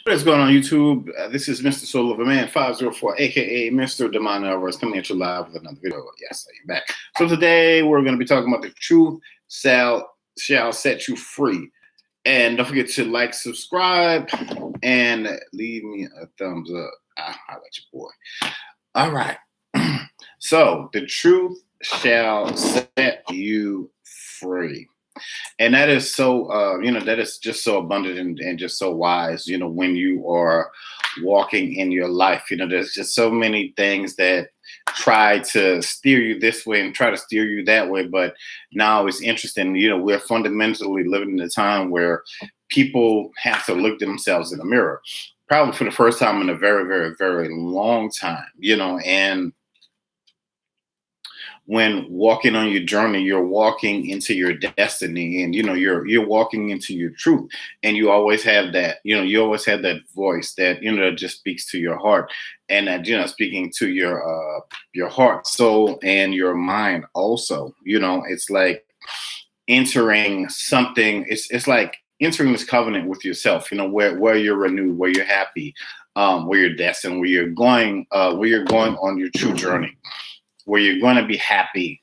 What is going on, YouTube? This is Mr. Soul of a Man 504, aka Mr. Demond Alvarez, coming at you live with another video. Yes, I am back. So today we're going to be talking about the truth shall set you free. And don't forget to like, subscribe, and leave me a thumbs up. I'll let your boy. All right. So the truth shall set you free. And that is so, that is just so abundant and just so wise, when you are walking in your life. There's just so many things that try to steer you this way and try to steer you that way. But now it's interesting, we're fundamentally living in a time where people have to look themselves in the mirror, probably for the first time in a very, very, very long time, and when walking on your journey, you're walking into your destiny, and you're walking into your truth, and you always have that, you always have that voice that that just speaks to your heart, and that speaking to your heart, soul, and your mind also. It's like entering something. It's like entering this covenant with yourself. Where you're renewed, where you're happy, where you're destined, where you're going on your true journey, where you're going to be happy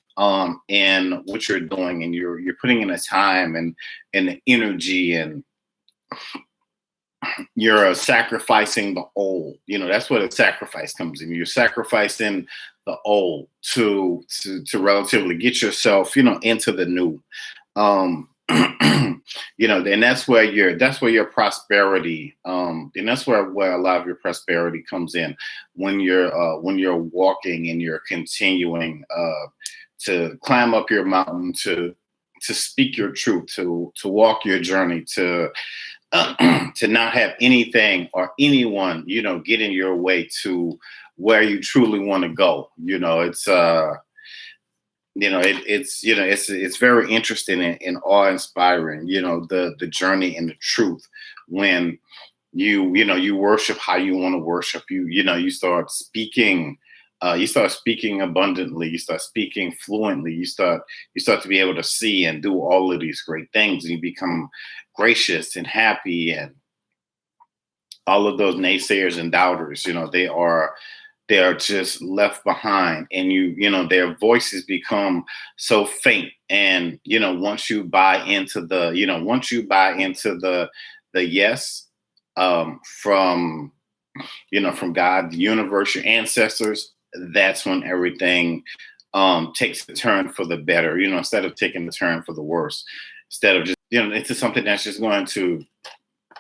in what you're doing, and you're putting in the time and the energy, and you're sacrificing the old. That's where the sacrifice comes in. You're sacrificing the old to relatively get yourself into the new. And that's where your prosperity, and that's where a lot of your prosperity comes in, when you're walking and you're continuing to climb up your mountain, to speak your truth, to walk your journey, to not have anything or anyone get in your way to where you truly want to go. It's very interesting and awe-inspiring, the journey and the truth, when you worship how you want to worship. You start speaking abundantly, you start speaking fluently, you start to be able to see and do all of these great things, and you become gracious and happy. And all of those naysayers and doubters, they are just left behind, and their voices become so faint. And once you buy into the yes, from God, the universe, your ancestors, that's when everything takes a turn for the better, instead of taking a turn for the worse, instead of just into something that's just going to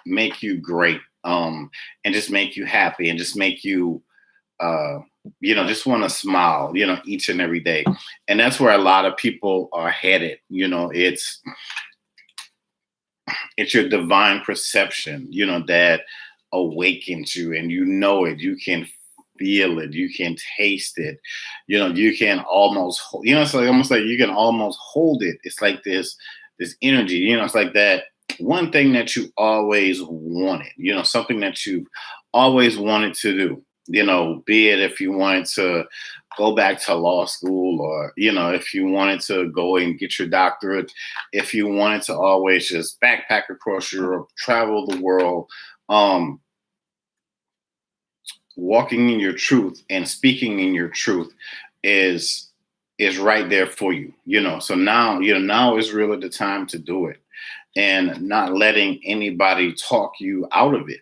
make you great, and just make you happy, and just make you just want to smile, each and every day. And that's where a lot of people are headed. It's your divine perception, that awakens you, and it, you can feel it, you can taste it, you can almost, it's like almost like you can almost hold it. It's like this energy, it's like that one thing that you always wanted, something that you've always wanted to do. Be it if you wanted to go back to law school, or, if you wanted to go and get your doctorate, if you wanted to always just backpack across Europe, travel the world, walking in your truth and speaking in your truth is right there for you. So now is really the time to do it, and not letting anybody talk you out of it,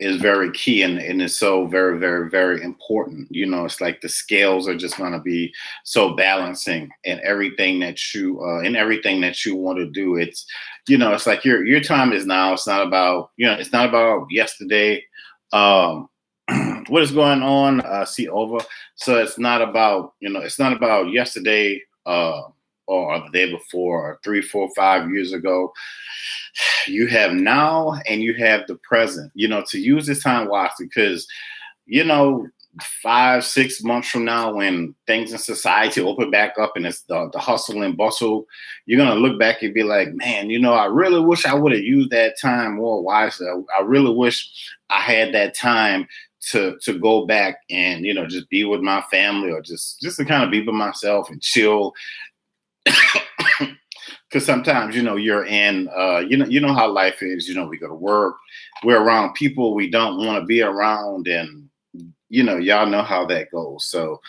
is very key, and is so very, very, very important. It's like the scales are just going to be so balancing in everything that you want to do. It's it's like your time is now. It's not about it's not about yesterday. What is going on? See over. So it's not about yesterday, or the day before, or 3, 4, 5 years ago. You have now, and you have the present, to use this time wisely, because 5, 6 months from now, when things in society open back up and it's the hustle and bustle, you're going to look back and be like, man, I really wish I would have used that time more wisely. I really wish I had that time to go back and, just be with my family, or just to kind of be with myself and chill. because sometimes, you're in, you know how life is. We go to work, we're around people we don't want to be around, and y'all know how that goes. So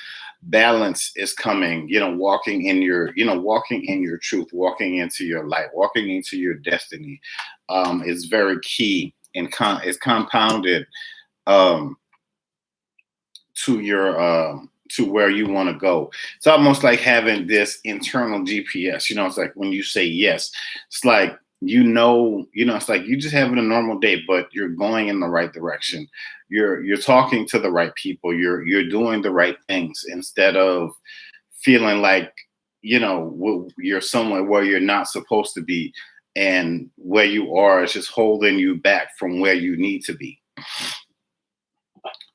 balance is coming. Walking in your truth, walking into your light, walking into your destiny, is very key, and it's compounded um, to your to where you want to go. It's almost like having this internal GPS. It's like when you say yes, it's like it's like you just having a normal day, but you're going in the right direction. You're talking to the right people. You're doing the right things instead of feeling like you're somewhere where you're not supposed to be, and where you are is just holding you back from where you need to be.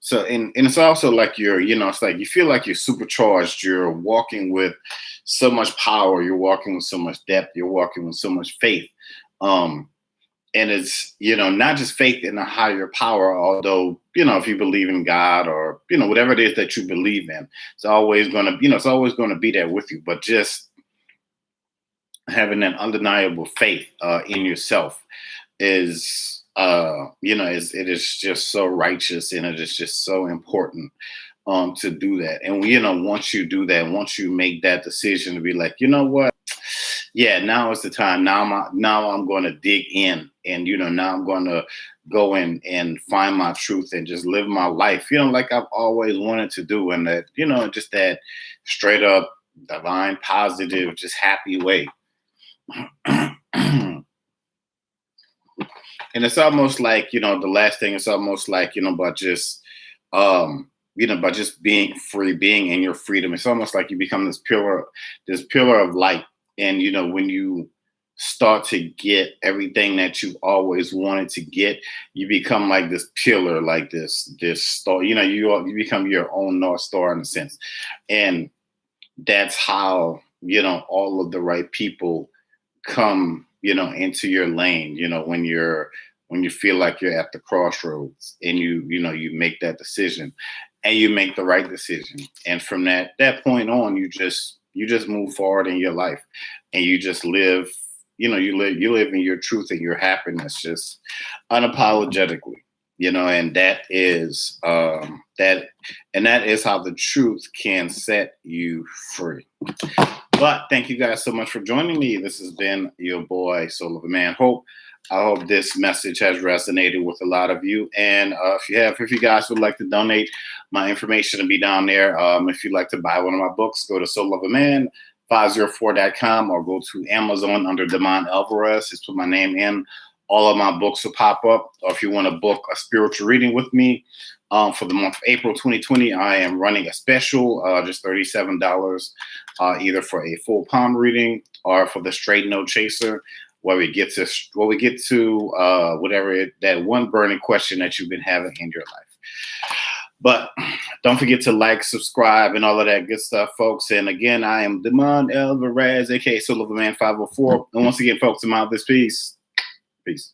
So, and it's also like it's like you feel like you're supercharged. You're walking with so much power. You're walking with so much depth. You're walking with so much faith. And it's, not just faith in a higher power, although, if you believe in God or, whatever it is that you believe in, it's always going to be there with you. But just having an undeniable faith in yourself is, it is just so righteous, and it is just so important to do that. And once you do that, once you make that decision to be like, you know what, yeah, now is the time. Now I'm going to dig in, and now I'm going to go in and find my truth and just live my life, like I've always wanted to do, and that just that straight up divine, positive, just happy way. And it's almost like, the last thing, it's almost like, about just, by just being free, being in your freedom. It's almost like you become this pillar of light. And, when you start to get everything that you've always wanted to get, you become like this pillar, like this star, you become your own North Star in a sense. And that's how, all of the right people come, into your lane, when you feel like you're at the crossroads, and you make that decision, and you make the right decision. And from that point on, you just move forward in your life, and you just live, you live in your truth and your happiness, just unapologetically, and that is that is how the truth can set you free. But thank you guys so much for joining me. This has been your boy, Soul of a Man. I hope this message has resonated with a lot of you. And if you guys would like to donate, my information will be down there. If you'd like to buy one of my books, go to soulofaman504.com, or go to Amazon under Damon Alvarez. Just put my name in. All of my books will pop up. Or if you want to book a spiritual reading with me, for the month of April 2020, I am running a special, just $37, either for a full palm reading or for the straight no chaser, where we get to whatever that one burning question that you've been having in your life. But don't forget to like, subscribe, and all of that good stuff, folks. And again, I am Damon Alvarez, aka Soul of a Man 504. And once again, folks, I'm out this piece. Peace.